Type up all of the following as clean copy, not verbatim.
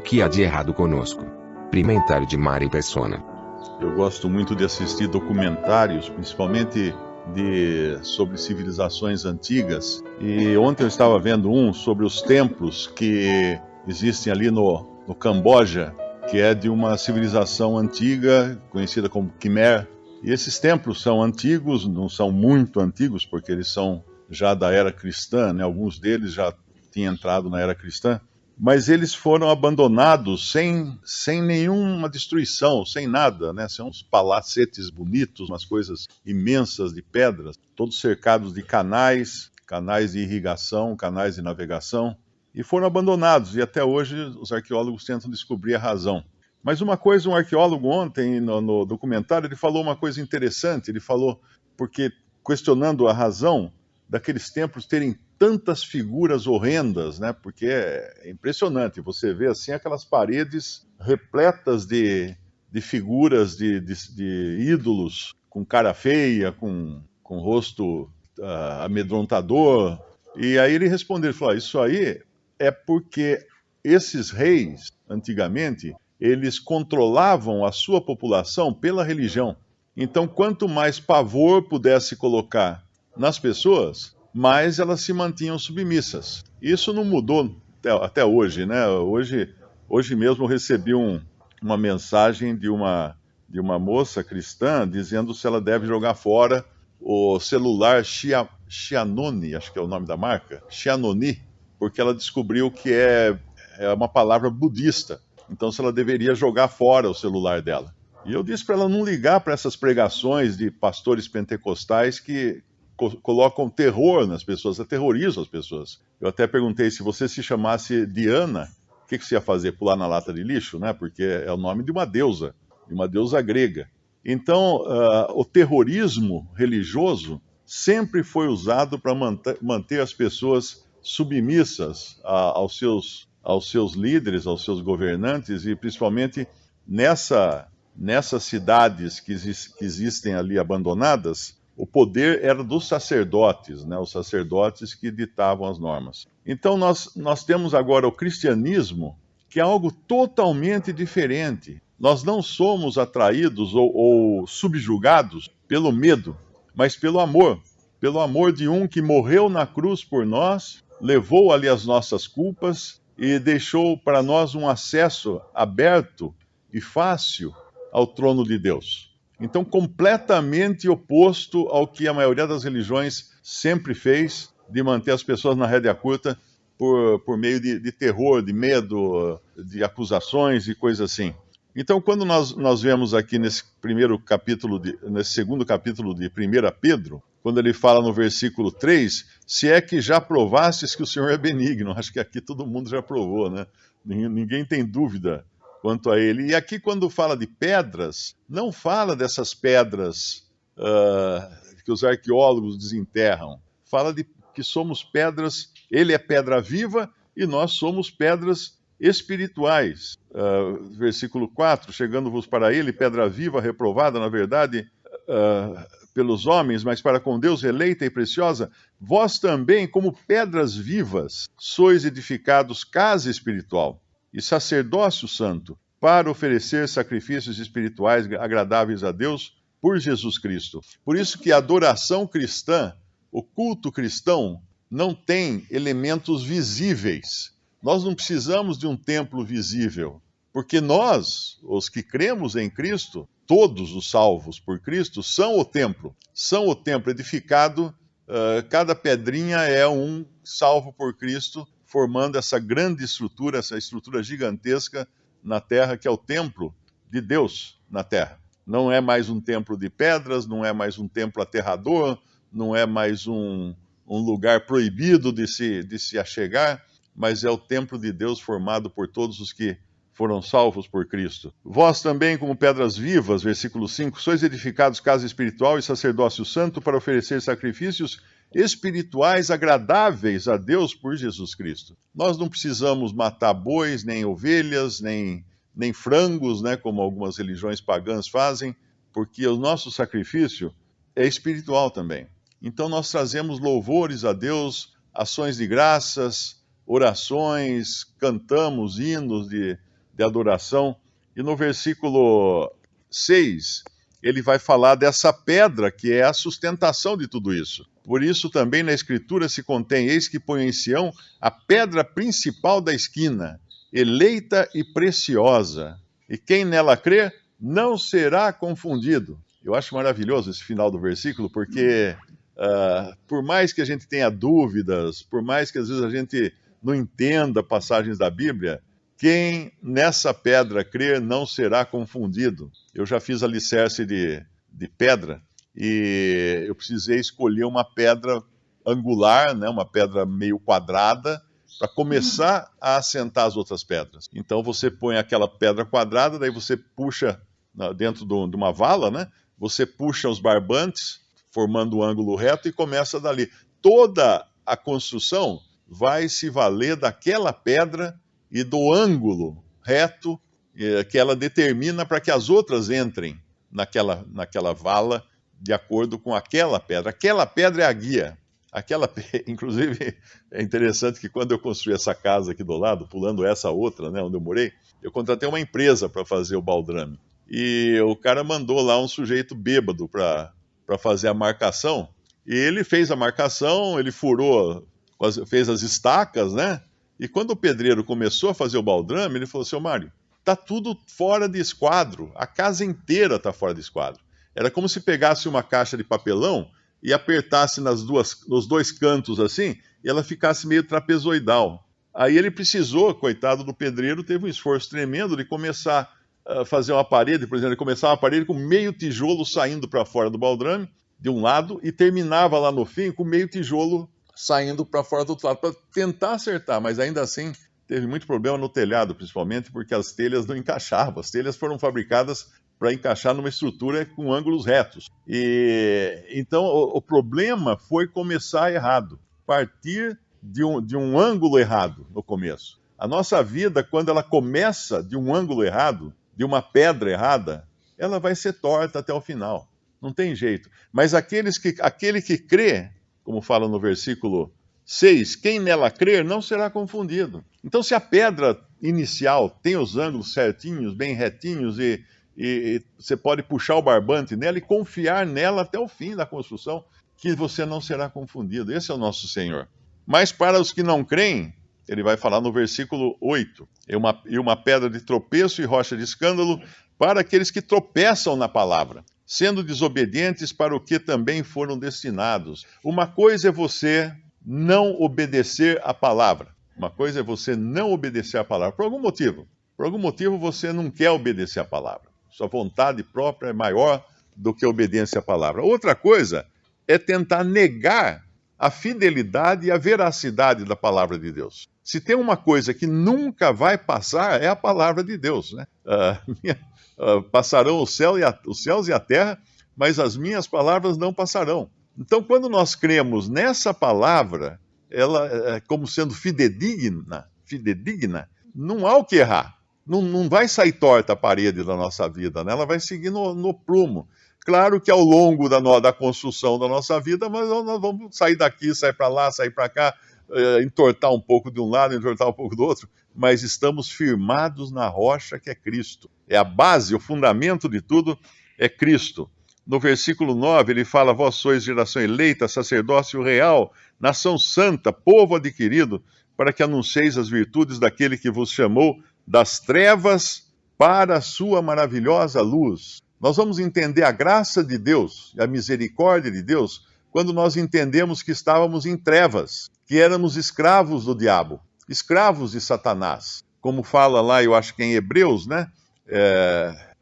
que há de errado conosco? Comentário de Mari Persona. Eu gosto muito de assistir documentários, principalmente sobre civilizações antigas. E ontem eu estava vendo um sobre os templos que existem ali no Camboja, que é de uma civilização antiga, conhecida como Khmer. E esses templos são antigos, não são muito antigos, porque eles são já da era cristã, né? Alguns deles já tinham entrado na era cristã. Mas eles foram abandonados sem nenhuma destruição, sem nada, né? São uns palacetes bonitos, umas coisas imensas de pedras, todos cercados de canais de irrigação, canais de navegação, e foram abandonados. E até hoje os arqueólogos tentam descobrir a razão. Mas uma coisa, um arqueólogo ontem, no documentário, ele falou uma coisa interessante. Ele falou, porque questionando a razão daqueles templos terem tantas figuras horrendas, né? Porque é impressionante, você vê assim aquelas paredes repletas de figuras de ídolos com cara feia, com rosto amedrontador. E aí ele respondeu, ele falou, isso aí é porque esses reis, antigamente, eles controlavam a sua população pela religião. Então, quanto mais pavor pudesse colocar nas pessoas, mais elas se mantinham submissas. Isso não mudou até hoje, né? Hoje mesmo eu recebi uma mensagem de uma moça cristã dizendo se ela deve jogar fora o celular Xiaomi, acho que é o nome da marca, Xiaomi, porque ela descobriu que é uma palavra budista. Então, se ela deveria jogar fora o celular dela. E eu disse para ela não ligar para essas pregações de pastores pentecostais que colocam terror nas pessoas, aterrorizam as pessoas. Eu até perguntei se você se chamasse Diana, o que você ia fazer? Pular na lata de lixo, né? Porque é o nome de uma deusa grega. Então, o terrorismo religioso sempre foi usado para manter as pessoas submissas aos seus líderes, aos seus governantes, e principalmente nessas cidades que existem ali abandonadas, o poder era dos sacerdotes, né? Os sacerdotes que ditavam as normas. Então nós temos agora o cristianismo, que é algo totalmente diferente. Nós não somos atraídos ou subjugados pelo medo, mas pelo amor de um que morreu na cruz por nós, levou ali as nossas culpas e deixou para nós um acesso aberto e fácil ao trono de Deus. Então, completamente oposto ao que a maioria das religiões sempre fez, de manter as pessoas na rédea curta por meio de terror, de medo, de acusações e coisas assim. Então, quando nós vemos aqui nesse segundo capítulo de 1 Pedro, quando ele fala no versículo 3, se é que já provastes que o Senhor é benigno. Acho que aqui todo mundo já provou, né? Ninguém tem dúvida quanto a ele. E aqui, quando fala de pedras, não fala dessas pedras que os arqueólogos desenterram. Fala de que somos pedras, ele é pedra viva e nós somos pedras espirituais. Versículo 4, chegando-vos para ele, pedra viva, reprovada, na verdade, pelos homens, mas para com Deus eleita e preciosa, vós também, como pedras vivas, sois edificados casa espiritual e sacerdócio santo, para oferecer sacrifícios espirituais agradáveis a Deus por Jesus Cristo. Por isso que a adoração cristã, o culto cristão, não tem elementos visíveis. Nós não precisamos de um templo visível, porque nós, os que cremos em Cristo, todos os salvos por Cristo, são o templo edificado, cada pedrinha é um salvo por Cristo, formando essa grande estrutura, essa estrutura gigantesca na terra, que é o templo de Deus na terra. Não é mais um templo de pedras, não é mais um templo aterrador, não é mais um lugar proibido de se achegar, mas é o templo de Deus formado por todos os que foram salvos por Cristo. Vós também, como pedras vivas, versículo 5, sois edificados casa espiritual e sacerdócio santo para oferecer sacrifícios espirituais agradáveis a Deus por Jesus Cristo. Nós não precisamos matar bois, nem ovelhas, nem frangos, né, como algumas religiões pagãs fazem, porque o nosso sacrifício é espiritual também. Então nós trazemos louvores a Deus, ações de graças, orações, cantamos hinos de de adoração. E no versículo 6, ele vai falar dessa pedra que é a sustentação de tudo isso. Por isso também na Escritura se contém: eis que põe em Sião a pedra principal da esquina, eleita e preciosa, e quem nela crê não será confundido. Eu acho maravilhoso esse final do versículo, porque por mais que a gente tenha dúvidas, por mais que às vezes a gente não entenda passagens da Bíblia, quem nessa pedra crer não será confundido. Eu já fiz alicerce de pedra e eu precisei escolher uma pedra angular, né, uma pedra meio quadrada, para começar a assentar as outras pedras. Então você põe aquela pedra quadrada, daí você puxa dentro de uma vala, né? Você puxa os barbantes, formando um ângulo reto, e começa dali. Toda a construção vai se valer daquela pedra e do ângulo reto que ela determina para que as outras entrem naquela vala de acordo com aquela pedra. Aquela pedra é a guia. Inclusive, é interessante que quando eu construí essa casa aqui do lado, pulando essa outra, né, onde eu morei, eu contratei uma empresa para fazer o baldrame. E o cara mandou lá um sujeito bêbado para fazer a marcação. E ele fez a marcação, ele furou, fez as estacas, né? E quando o pedreiro começou a fazer o baldrame, ele falou: seu Mário, tá tudo fora de esquadro, a casa inteira tá fora de esquadro. Era como se pegasse uma caixa de papelão e apertasse nos dois cantos assim, e ela ficasse meio trapezoidal. Aí ele precisou, coitado do pedreiro, teve um esforço tremendo de começar a fazer uma parede, por exemplo, ele começava uma parede com meio tijolo saindo para fora do baldrame, de um lado, e terminava lá no fim com meio tijolo saindo para fora do outro lado, para tentar acertar, mas ainda assim teve muito problema no telhado, principalmente porque as telhas não encaixavam. As telhas foram fabricadas para encaixar numa estrutura com ângulos retos. E então o problema foi começar errado, partir de um ângulo errado no começo. A nossa vida, quando ela começa de um ângulo errado, de uma pedra errada, ela vai ser torta até o final. Não tem jeito. Mas aquele que crê, como fala no versículo 6, quem nela crer não será confundido. Então, se a pedra inicial tem os ângulos certinhos, bem retinhos, e você pode puxar o barbante nela e confiar nela até o fim da construção, que você não será confundido. Esse é o nosso Senhor. Mas para os que não creem, ele vai falar no versículo 8, e uma pedra de tropeço e rocha de escândalo para aqueles que tropeçam na palavra, sendo desobedientes para o que também foram destinados. Uma coisa é você não obedecer à palavra. Uma coisa é você não obedecer à palavra, por algum motivo. Por algum motivo você não quer obedecer à palavra. Sua vontade própria é maior do que a obediência à palavra. Outra coisa é tentar negar a fidelidade e a veracidade da palavra de Deus. Se tem uma coisa que nunca vai passar, é a palavra de Deus, né? Passarão os céus e a terra, mas as minhas palavras não passarão. Então, quando nós cremos nessa palavra, ela é como sendo fidedigna, não há o que errar. Não vai sair torta a parede da nossa vida, né? Ela vai seguir no prumo. Claro que ao longo da construção da nossa vida, mas nós vamos sair daqui, sair para lá, sair para cá, entortar um pouco de um lado, entortar um pouco do outro, mas estamos firmados na rocha que é Cristo. É a base, o fundamento de tudo é Cristo. No versículo 9, ele fala: vós sois geração eleita, sacerdócio real, nação santa, povo adquirido, para que anuncieis as virtudes daquele que vos chamou das trevas para a sua maravilhosa luz. Nós vamos entender a graça de Deus, a misericórdia de Deus, quando nós entendemos que estávamos em trevas, que éramos escravos do diabo, escravos de Satanás. Como fala lá, eu acho que em Hebreus, né?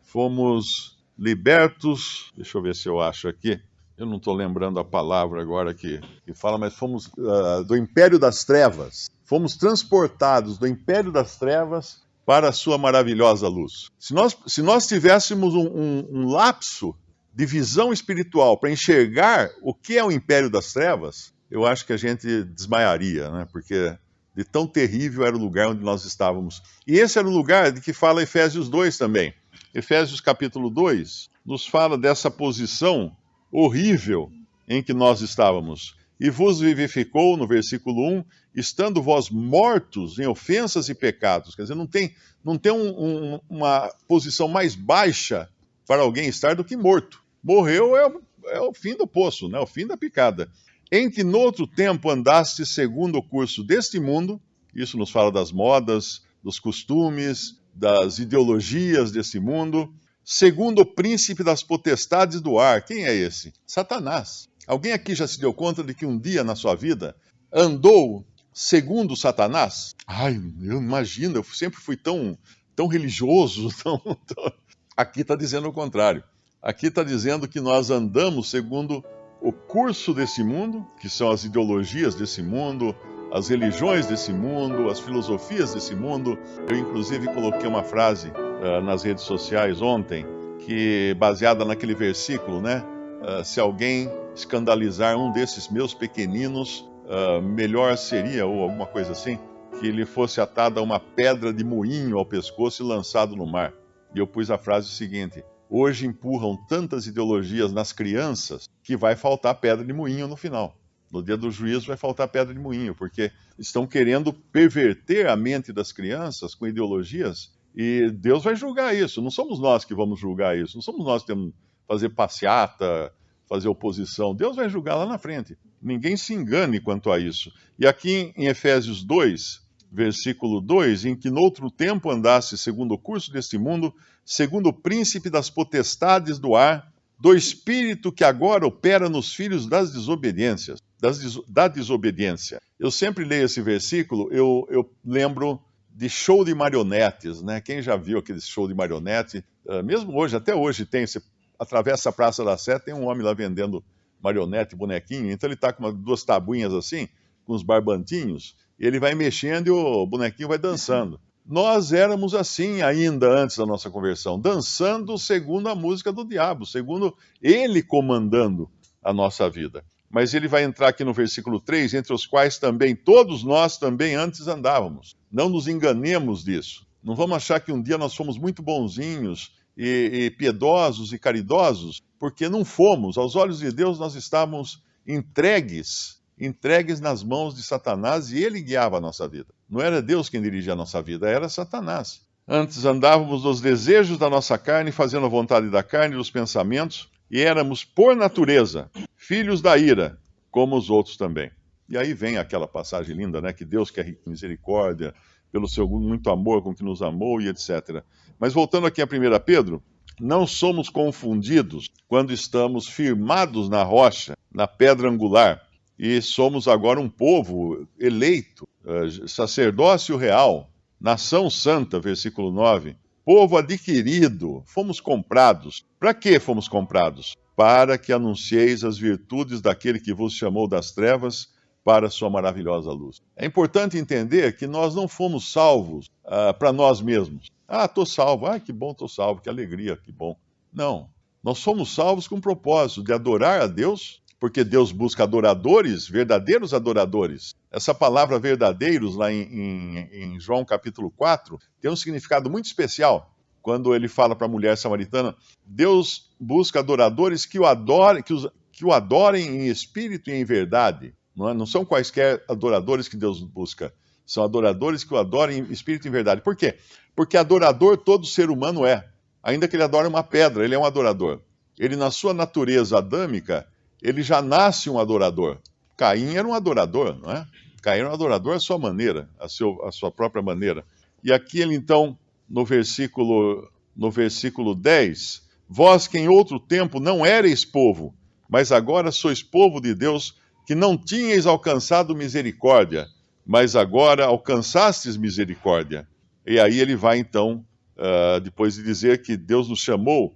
Fomos libertos, deixa eu ver se eu acho aqui, eu não estou lembrando a palavra agora que fala, mas fomos do império das trevas, fomos transportados do império das trevas para a sua maravilhosa luz. Se nós tivéssemos um lapso de visão espiritual para enxergar o que é o império das trevas, eu acho que a gente desmaiaria, né? Porque de tão terrível era o lugar onde nós estávamos. E esse era o lugar de que fala Efésios 2 também. Efésios capítulo 2 nos fala dessa posição horrível em que nós estávamos. e vos vivificou, no versículo 1, estando vós mortos em ofensas e pecados. Quer dizer, não tem uma posição mais baixa para alguém estar do que morto. Morreu é o fim do poço, né? O fim da picada. Em que noutro tempo andaste segundo o curso deste mundo, isso nos fala das modas, dos costumes, das ideologias desse mundo, segundo o príncipe das potestades do ar. Quem é esse? Satanás. Alguém aqui já se deu conta de que um dia na sua vida andou segundo Satanás? Ai, eu imagino, eu sempre fui tão religioso. Aqui está dizendo o contrário. Aqui está dizendo que nós andamos segundo o curso desse mundo, que são as ideologias desse mundo, as religiões desse mundo, as filosofias desse mundo. Eu, inclusive, coloquei uma frase nas redes sociais ontem, que baseada naquele versículo, né? Se alguém escandalizar um desses meus pequeninos, melhor seria, ou alguma coisa assim, que ele fosse atado a uma pedra de moinho ao pescoço e lançado no mar. E eu pus a frase seguinte: hoje empurram tantas ideologias nas crianças que vai faltar pedra de moinho no final. No dia do juízo vai faltar pedra de moinho, porque estão querendo perverter a mente das crianças com ideologias, e Deus vai julgar isso. Não somos nós que vamos julgar isso, não somos nós que temos que fazer passeata, fazer oposição. Deus vai julgar lá na frente. Ninguém se engane quanto a isso. E aqui em Efésios 2, versículo 2, em que noutro tempo andasse segundo o curso deste mundo, segundo o príncipe das potestades do ar, do espírito que agora opera nos filhos das desobediências, da desobediência. Eu sempre leio esse versículo, eu lembro de show de marionetes, né? Quem já viu aquele show de marionete? Mesmo hoje, até hoje tem, você atravessa a Praça da Sé, tem um homem lá vendendo marionete, bonequinho, então ele está com duas tabuinhas assim, com os barbantinhos, e ele vai mexendo e o bonequinho vai dançando. Nós éramos assim ainda antes da nossa conversão, dançando segundo a música do diabo, segundo ele comandando a nossa vida. Mas ele vai entrar aqui no versículo 3, entre os quais também todos nós também antes andávamos. Não nos enganemos disso. Não vamos achar que um dia nós fomos muito bonzinhos e piedosos e caridosos, porque não fomos. Aos olhos de Deus nós estávamos entregues nas mãos de Satanás, e ele guiava a nossa vida. Não era Deus quem dirigia a nossa vida, era Satanás. Antes andávamos nos desejos da nossa carne, fazendo a vontade da carne e dos pensamentos, e éramos, por natureza, filhos da ira, como os outros também. E aí vem aquela passagem linda, né? Que Deus quer misericórdia, pelo seu muito amor com que nos amou e etc. Mas voltando aqui a 1 Pedro, não somos confundidos quando estamos firmados na rocha, na pedra angular, e somos agora um povo eleito, sacerdócio real, nação santa, versículo 9, povo adquirido, fomos comprados. Para que fomos comprados? Para que anuncieis as virtudes daquele que vos chamou das trevas para a sua maravilhosa luz. É importante entender que nós não fomos salvos para nós mesmos. Estou salvo, que bom, estou salvo, que alegria, que bom. Não, nós somos salvos com o propósito de adorar a Deus, porque Deus busca adoradores, verdadeiros adoradores. Essa palavra verdadeiros, lá em João capítulo 4, tem um significado muito especial. Quando ele fala para a mulher samaritana, Deus busca adoradores que o adorem em espírito e em verdade. Não são quaisquer adoradores que Deus busca, são adoradores que o adorem em espírito e em verdade. Por quê? Porque adorador todo ser humano é. Ainda que ele adore uma pedra, ele é um adorador. Ele, na sua natureza adâmica, ele já nasce um adorador. Caim era um adorador, não é? Caim era um adorador à sua maneira, à sua própria maneira. E aqui ele então, no versículo 10, vós que em outro tempo não éreis povo, mas agora sois povo de Deus, que não tinhais alcançado misericórdia, mas agora alcançastes misericórdia. E aí ele vai então, depois de dizer que Deus nos chamou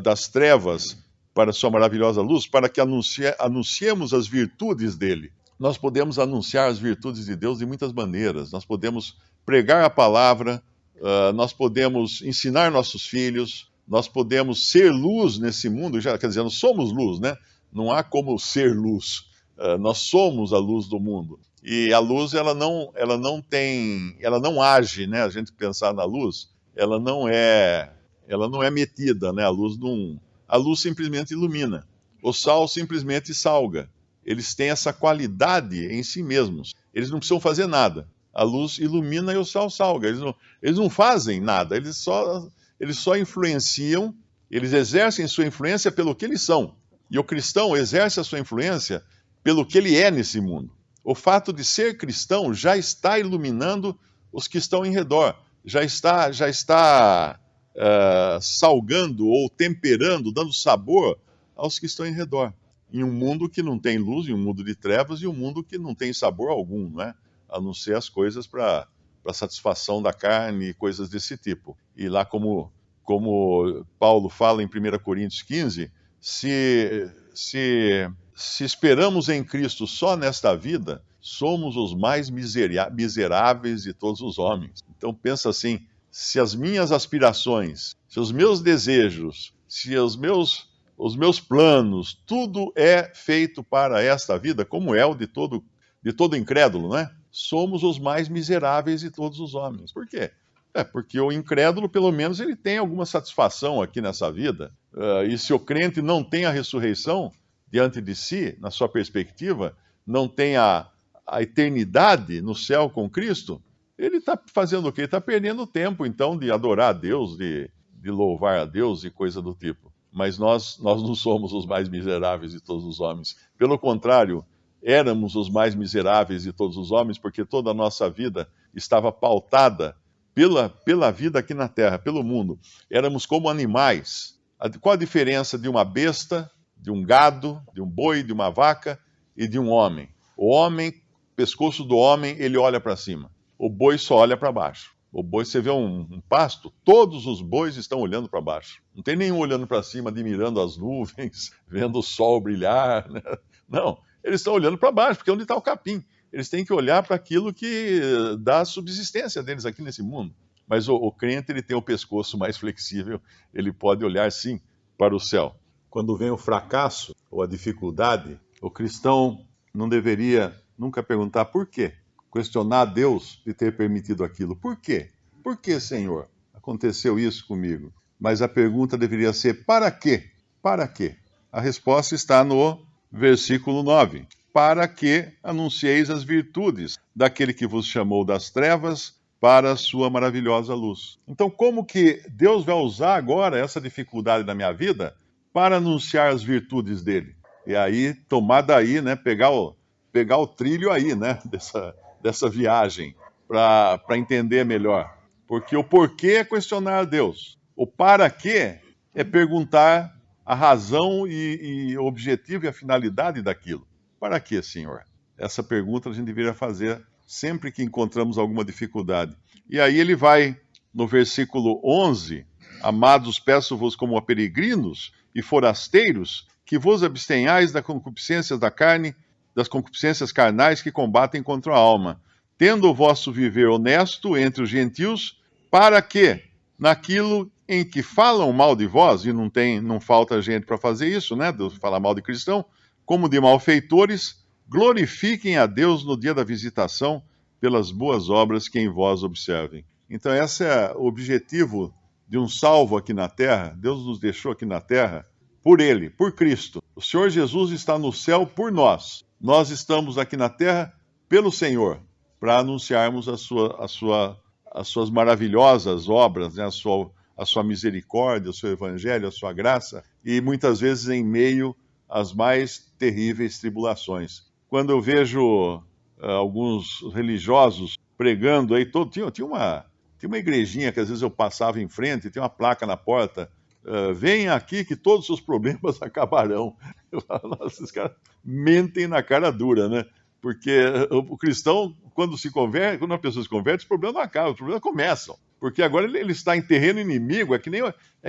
das trevas para a sua maravilhosa luz, para que anunciemos as virtudes dele. Nós podemos anunciar as virtudes de Deus de muitas maneiras. Nós podemos pregar a palavra, nós podemos ensinar nossos filhos, nós podemos ser luz nesse mundo, quer dizer, nós somos luz, né? Não há como ser luz. Nós somos a luz do mundo. E a luz, ela não age, né? A gente pensar na luz, ela não é metida, né? A luz simplesmente ilumina. O sal simplesmente salga. eles têm essa qualidade em si mesmos. Eles não precisam fazer nada. A luz ilumina e o sal salga. Eles não fazem nada, eles só influenciam, eles exercem sua influência pelo que eles são. E o cristão exerce a sua influência pelo que ele é nesse mundo. O fato de ser cristão já está iluminando os que estão em redor, já está salgando ou temperando, dando sabor aos que estão em redor. Em um mundo que não tem luz, em um mundo de trevas, e um mundo que não tem sabor algum, não é? A não ser as coisas para satisfação da carne e coisas desse tipo. E lá, como Paulo fala em 1 Coríntios 15, se esperamos em Cristo só nesta vida, somos os mais miseráveis de todos os homens. Então pensa assim, se as minhas aspirações, se os meus desejos, se os meus planos, tudo é feito para esta vida, como é o de todo incrédulo, não é? Somos os mais miseráveis de todos os homens. Por quê? Porque o incrédulo, pelo menos, ele tem alguma satisfação aqui nessa vida. E se o crente não tem a ressurreição diante de si, na sua perspectiva, não tem a eternidade no céu com Cristo, ele está fazendo o quê? Ele está perdendo tempo, então, de adorar a Deus, de louvar a Deus e coisa do tipo. Mas nós não somos os mais miseráveis de todos os homens. Pelo contrário, éramos os mais miseráveis de todos os homens, porque toda a nossa vida estava pautada pela vida aqui na terra, pelo mundo. Éramos como animais. Qual a diferença de uma besta, de um gado, de um boi, de uma vaca e de um homem? O homem, o pescoço do homem, ele olha para cima. O boi só olha para baixo. O boi, você vê um pasto, todos os bois estão olhando para baixo. Não tem nenhum olhando para cima, admirando as nuvens, vendo o sol brilhar, né? Não, eles estão olhando para baixo, porque é onde está o capim. Eles têm que olhar para aquilo que dá a subsistência deles aqui nesse mundo. Mas o crente, ele tem o pescoço mais flexível, ele pode olhar, sim, para o céu. Quando vem o fracasso ou a dificuldade, o cristão não deveria nunca perguntar por quê. Questionar a Deus de ter permitido aquilo. Por quê? Por que, Senhor, aconteceu isso comigo? Mas a pergunta deveria ser, para quê? Para quê? A resposta está no versículo 9. Para que anuncieis as virtudes daquele que vos chamou das trevas para a sua maravilhosa luz. Então, como que Deus vai usar agora essa dificuldade na minha vida para anunciar as virtudes dele? E aí, tomar daí, né, pegar o trilho aí, né, dessa viagem, para entender melhor. Porque o porquê é questionar a Deus. O para quê é perguntar a razão e o objetivo e a finalidade daquilo. Para quê, Senhor? Essa pergunta a gente deveria fazer sempre que encontramos alguma dificuldade. E aí ele vai no versículo 11, amados, peço-vos como a peregrinos e forasteiros, que vos abstenhais das concupiscências da carne, das concupiscências carnais que combatem contra a alma, tendo o vosso viver honesto entre os gentios, para que, naquilo em que falam mal de vós, e não falta gente para fazer isso, né, de falar mal de cristão, como de malfeitores, glorifiquem a Deus no dia da visitação pelas boas obras que em vós observem. Então esse é o objetivo de um salvo aqui na terra. Deus nos deixou aqui na terra por Ele, por Cristo. O Senhor Jesus está no céu por nós. Nós estamos aqui na terra pelo Senhor, para anunciarmos as suas maravilhosas obras, né? a sua misericórdia, o seu evangelho, a sua graça, e muitas vezes em meio às mais terríveis tribulações. Quando eu vejo alguns religiosos pregando aí, tinha uma igrejinha que às vezes eu passava em frente, tinha uma placa na porta, venha aqui que todos os seus problemas acabarão. Eu falo, nossa, esses caras mentem na cara dura, né? Porque o cristão, quando uma pessoa se converte, os problemas não acabam, os problemas começam. Porque agora ele está em terreno inimigo, é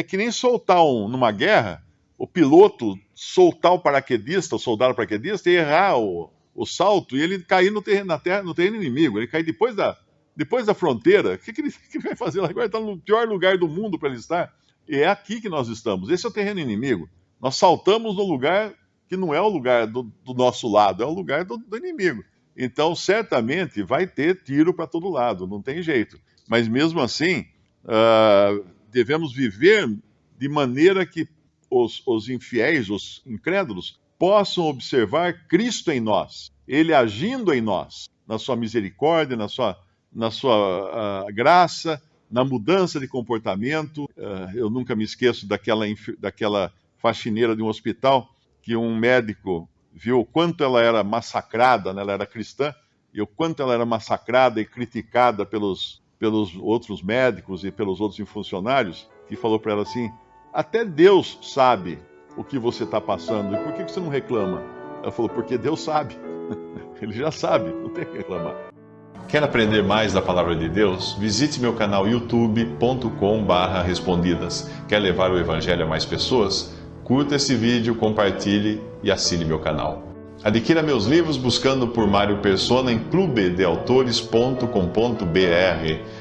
que nem soltar numa guerra, o piloto soltar o paraquedista, o soldado paraquedista, e errar o salto, e ele cair no terreno inimigo, ele cair depois da fronteira. O que ele vai fazer lá? Agora ele está no pior lugar do mundo para ele estar. E é aqui que nós estamos, esse é o terreno inimigo. Nós saltamos no lugar que não é o lugar do nosso lado, é o lugar do inimigo. Então, certamente, vai ter tiro para todo lado, não tem jeito. Mas mesmo assim, devemos viver de maneira que os infiéis, os incrédulos, possam observar Cristo em nós, Ele agindo em nós, na sua misericórdia, na sua graça, na mudança de comportamento. Eu nunca me esqueço daquela faxineira de um hospital, que um médico viu o quanto ela era massacrada, né? Ela era cristã, e o quanto ela era massacrada e criticada pelos outros médicos e pelos outros funcionários, que falou para ela assim: até Deus sabe o que você está passando, e por que você não reclama? Ela falou: porque Deus sabe. Ele já sabe, não tem que reclamar. Quer aprender mais da Palavra de Deus? Visite meu canal youtube.com/respondidas. Quer levar o Evangelho a mais pessoas? Curta esse vídeo, compartilhe e assine meu canal. Adquira meus livros buscando por Mário Persona em clubedeautores.com.br.